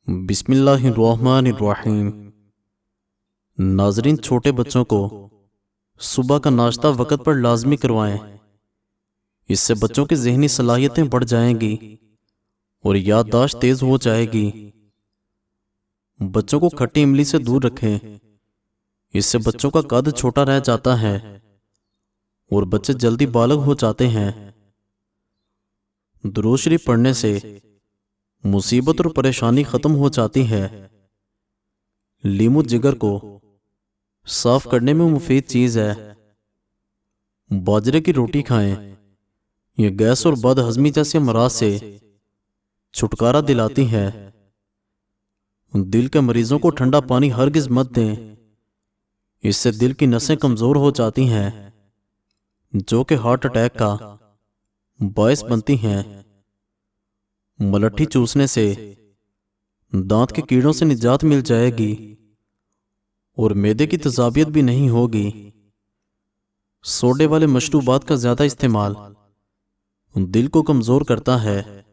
बिस्मिल्लाहिर्रहमानिर्रहीम। नाजरीन, छोटे बच्चों को सुबह का नाश्ता वक़्त पर लाजमी करवाएं। इससे बच्चों की ज़हनी सलाहियतें बढ़ जाएंगी और याददाश्त तेज़ हो जाएगी। बच्चों को खट्टी इमली से दूर रखें। इससे बच्चों का कद छोटा रह जाता है और बच्चे जल्दी बालग हो जाते हैं। दुरूद शरीफ पढ़ने से मुसीबत और परेशानी ख़त्म हो जाती है। लीमू जिगर को साफ करने में मुफीद चीज़ है। बाजरे की रोटी खाएं। यह गैस और बदहजमी जैसे अमराज से छुटकारा दिलाती है। दिल के मरीजों को ठंडा पानी हरगिज मत दें। इससे दिल की नसें कमज़ोर हो जाती हैं, जो कि हार्ट अटैक का बायस बनती हैं। मलट्ठी चूसने से दांत के कीड़ों से निजात मिल जाएगी और मैदे की तेजाबियत भी नहीं होगी। सोडे वाले मशरूबात का ज्यादा इस्तेमाल दिल को कमजोर करता है।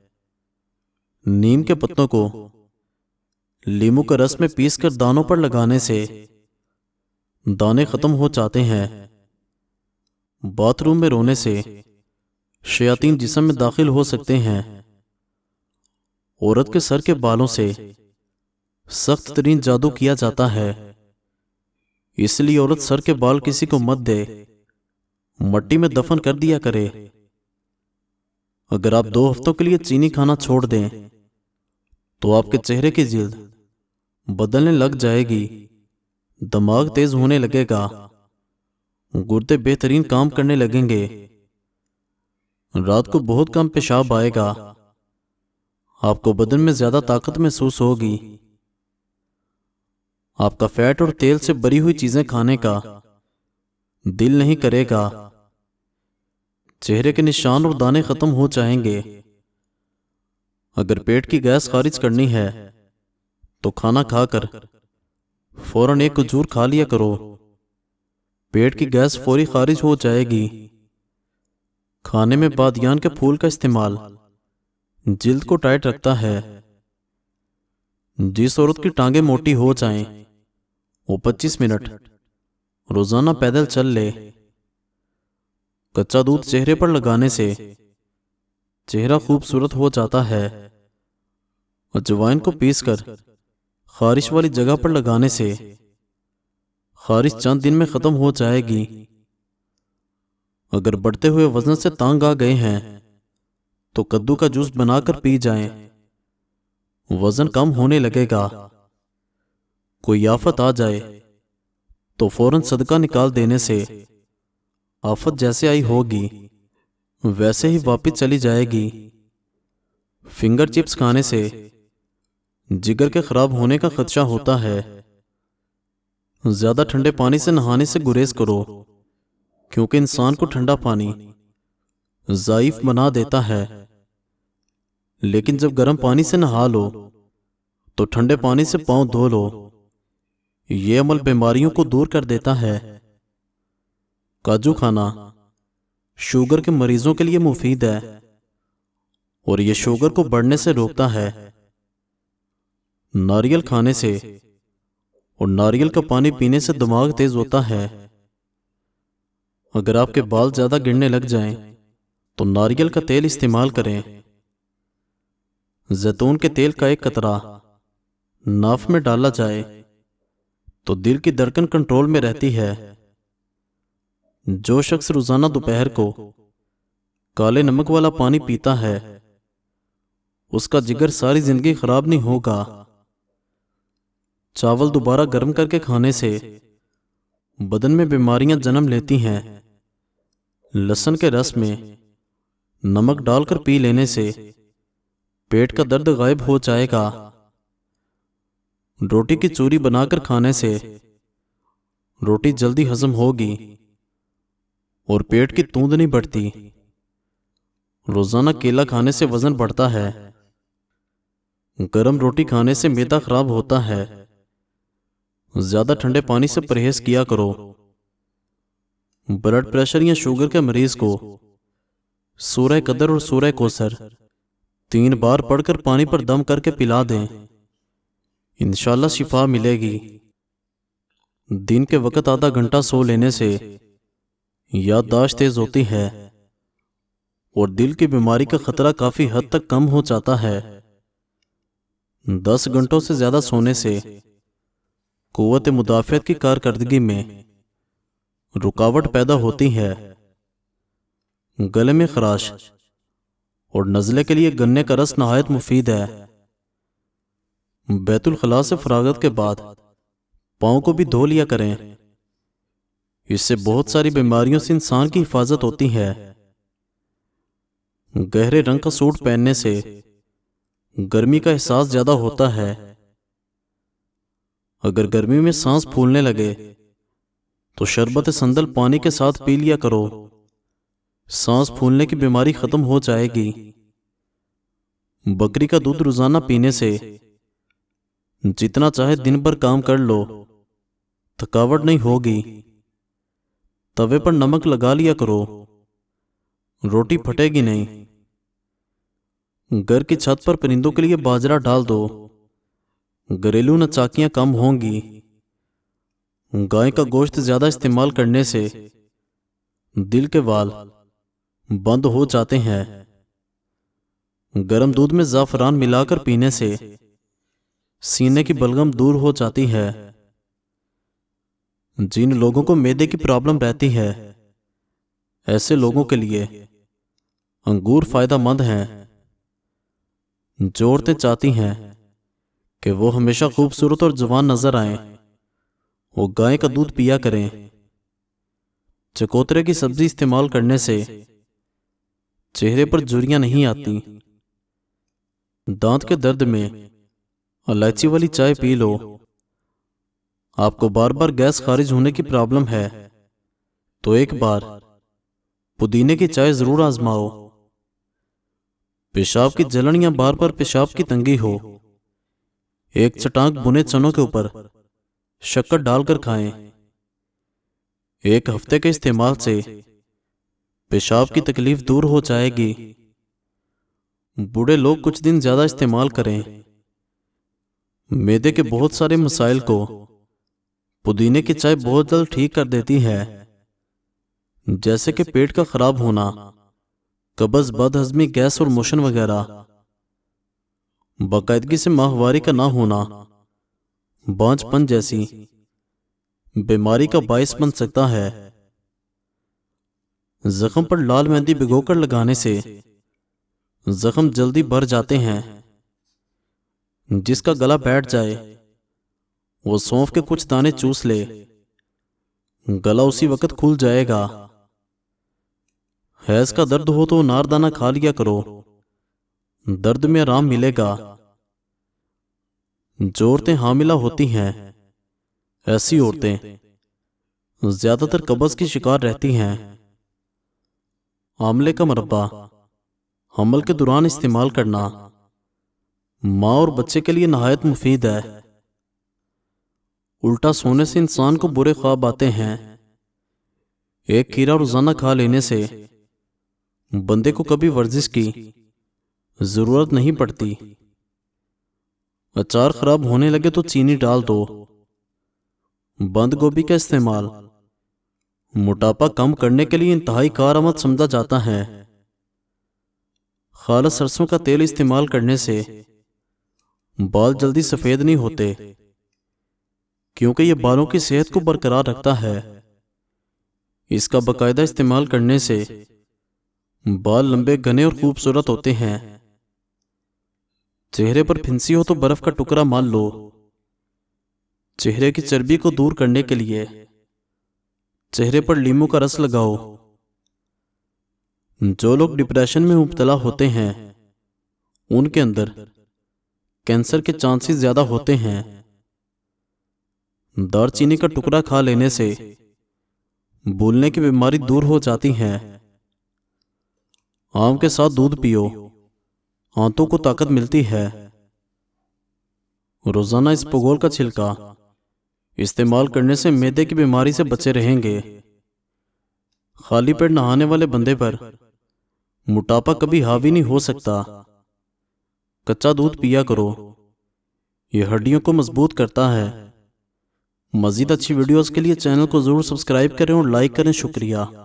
नीम के पत्तों को लीमू के रस में पीसकर दानों पर लगाने से दाने खत्म हो जाते हैं। बाथरूम में रोने से शयातीन जिस्म में दाखिल हो सकते हैं। औरत के सर के बालों से सख्त तरीन जादू किया जाता है, इसलिए औरत सर के बाल किसी को मत दे, मट्टी में दफन कर दिया करे। अगर आप 2 हफ्तों के लिए चीनी खाना छोड़ दें तो आपके चेहरे की जिल्द बदलने लग जाएगी, दिमाग तेज होने लगेगा, गुर्दे बेहतरीन काम करने लगेंगे, रात को बहुत कम पेशाब आएगा, आपको बदन में ज्यादा ताकत महसूस होगी। आपका फैट और तेल से भरी हुई चीजें खाने का दिल नहीं करेगा। चेहरे के निशान और दाने खत्म हो जाएंगे। अगर पेट की गैस खारिज करनी है तो खाना खाकर फौरन एक खजूर खा लिया करो। पेट की गैस फौरी खारिज हो जाएगी। खाने में बादियान के फूल का इस्तेमाल जिल्द को टाइट रखता है। जिस औरत की टांगे मोटी हो जाएं, वो 25 मिनट रोजाना पैदल चल ले। कच्चा दूध चेहरे पर लगाने से चेहरा खूबसूरत हो जाता है। अजवाइन को पीसकर खारिश वाली जगह पर लगाने से खारिश चंद दिन में खत्म हो जाएगी। अगर बढ़ते हुए वजन से तंग आ गए हैं तो कद्दू का जूस बनाकर पी जाएं, वजन कम होने लगेगा। कोई आफत आ जाए तो फौरन सदका निकाल देने से आफत जैसे आई होगी वैसे ही वापस चली जाएगी। फिंगर चिप्स खाने से जिगर के खराब होने का खदशा होता है। ज्यादा ठंडे पानी से नहाने से गुरेज करो, क्योंकि इंसान को ठंडा पानी ज़ाइफ बना देता है। लेकिन जब गर्म पानी से नहा लो तो ठंडे पानी से पांव धो लो। यह अमल बीमारियों को दूर कर देता है। काजू खाना शुगर के मरीजों के लिए मुफीद है और यह शुगर को बढ़ने से रोकता है। नारियल खाने से और नारियल का पानी पीने से दिमाग तेज होता है। अगर आपके बाल ज्यादा गिरने लग जाएं तो नारियल का तेल इस्तेमाल करें। जैतून के तेल का एक कतरा नाफ में डाला जाए तो दिल की धड़कन कंट्रोल में रहती है। जो शख्स रोजाना दोपहर को काले नमक वाला पानी पीता है उसका जिगर सारी जिंदगी खराब नहीं होगा। चावल दोबारा गर्म करके खाने से बदन में बीमारियां जन्म लेती हैं। लहसुन के रस में नमक डालकर पी लेने से पेट का दर्द गायब हो जाएगा। रोटी की चूरी बनाकर खाने से रोटी जल्दी हजम होगी और पेट की तूंद नहीं बढ़ती। रोजाना केला खाने से वजन बढ़ता है। गरम रोटी खाने से मैदा खराब होता है। ज्यादा ठंडे पानी से परहेज किया करो। ब्लड प्रेशर या शुगर के मरीज को सूरह कदर और सूरह कौसर 3 बार पढ़कर पानी पर दम करके पिला दें। इंशाल्लाह शिफा मिलेगी। दिन के वक्त आधा घंटा सो लेने से याददाश्त तेज होती है और दिल की बीमारी का खतरा काफी हद तक कम हो जाता है। 10 घंटों से ज्यादा सोने से कुव्वत मुदाफ़ियत की कारकर्दगी में रुकावट पैदा होती है। गले में खराश और नज़ले के लिए गन्ने का रस नहायत मुफीद है। बैतुल खला से फरागत के बाद पाँव को भी धो लिया करें। इससे बहुत सारी बीमारियों से इंसान की हिफाजत होती है। गहरे रंग का सूट पहनने से गर्मी का एहसास ज्यादा होता है। अगर गर्मी में सांस फूलने लगे तो शरबत संदल पानी के साथ पी लिया करो। सांस फूलने की बीमारी खत्म हो जाएगी। बकरी का दूध रोजाना पीने से जितना चाहे दिन भर काम कर लो, थकावट नहीं होगी। तवे पर नमक लगा लिया करो, रोटी फटेगी नहीं। घर की छत पर परिंदों के लिए बाजरा डाल दो, घरेलू नचाकियां कम होंगी। गाय का गोश्त ज्यादा इस्तेमाल करने से दिल के वाल बंद हो जाते हैं। गर्म दूध में ज़ाफ़रान मिलाकर पीने से सीने की बलगम दूर हो जाती है। जिन लोगों को मैदे की प्रॉब्लम रहती है, ऐसे लोगों के लिए अंगूर फायदेमंद हैं। जो औरतें चाहती हैं कि वो हमेशा खूबसूरत और जवान नजर आएं, वो गाय का दूध पिया करें। चकोतरे की सब्जी इस्तेमाल करने से चेहरे पर झुर्रियां नहीं आती। दांत के दर्द में इलायची वाली चाय पी लो। आपको बार बार गैस खारिज होने की प्रॉब्लम है तो एक बार पुदीने की चाय जरूर आजमाओ। पेशाब की जलन या बार बार पेशाब की तंगी हो, एक चटाक बुने चनों के ऊपर शक्कर डालकर खाएं। एक हफ्ते के इस्तेमाल से पेशाब की तकलीफ दूर हो जाएगी। बूढ़े लोग कुछ दिन ज्यादा इस्तेमाल करें। मैदे के बहुत सारे मसाइल को पुदीने की चाय बहुत जल्द ठीक कर देती है, जैसे कि पेट का खराब होना, कब्ज, बदहजमी, गैस और मोशन वगैरह। बाकायदगी से माहवारी का ना होना बांझपन जैसी बीमारी का बायस बन सकता है। जख्म पर लाल मेहंदी भिगोकर लगाने से जख्म जल्दी भर जाते हैं। जिसका गला बैठ जाए वो सौंफ के कुछ दाने चूस ले, गला उसी वक्त खुल जाएगा। हैज का दर्द हो तो नारदाना खा लिया करो, दर्द में आराम मिलेगा। जो औरतें हामिला होती हैं, ऐसी औरतें ज्यादातर कब्ज की शिकार रहती हैं। आंवले का मरब्बा हमल के दौरान इस्तेमाल करना माँ और बच्चे के लिए नहायत मुफीद है। उल्टा सोने से इंसान को बुरे ख्वाब आते हैं। एक खीरा रोजाना खा लेने से बंदे को कभी वर्जिश की जरूरत नहीं पड़ती। अचार खराब होने लगे तो चीनी डाल दो। बंद गोभी का इस्तेमाल मोटापा कम करने के लिए इंतहाई कारआमद समझा जाता है। खालिस सरसों का तेल इस्तेमाल करने से बाल जल्दी सफेद नहीं होते, क्योंकि यह बालों की सेहत को बरकरार रखता है। इसका बाकायदा इस्तेमाल करने से बाल लंबे, घने और खूबसूरत होते हैं। चेहरे पर फिंसी हो तो बर्फ का टुकड़ा मान लो। चेहरे की चर्बी को दूर करने के लिए चेहरे पर लीमू का रस लगाओ। जो लोग डिप्रेशन में मुब्तला होते हैं, उनके अंदर कैंसर के चांसेस ज्यादा होते हैं। दालचीनी का टुकड़ा खा लेने से भूलने की बीमारी दूर हो जाती है। आम के साथ दूध पियो, आंतों को ताकत मिलती है। रोजाना इसबगोल का छिलका इस्तेमाल करने से मैदे की बीमारी से बचे रहेंगे। खाली पेट नहाने वाले बंदे पर मोटापा कभी हावी नहीं हो सकता। कच्चा दूध पिया करो, ये हड्डियों को मजबूत करता है। मज़ीद अच्छी वीडियोस के लिए चैनल को ज़रूर सब्सक्राइब करें और लाइक करें। शुक्रिया।